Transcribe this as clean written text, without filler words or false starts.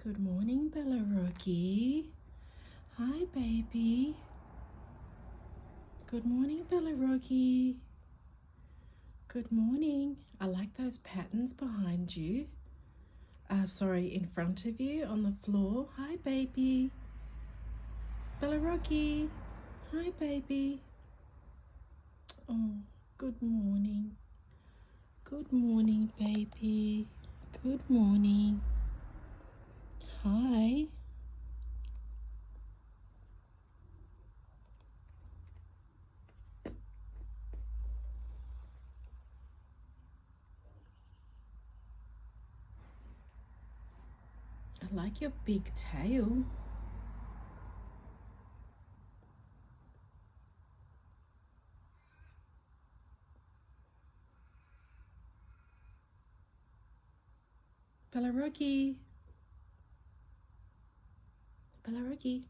Good morning, Bella Rocky. Hi, baby. Good morning, Bella Rocky. Good morning. I like those patterns behind you. Sorry, in front of you on the floor. Hi, baby. Bella Rocky. Hi, baby. Oh, good morning. Good morning, baby. Good morning. Hi. I like your big tail. Bella Rocky. Bella Rocky.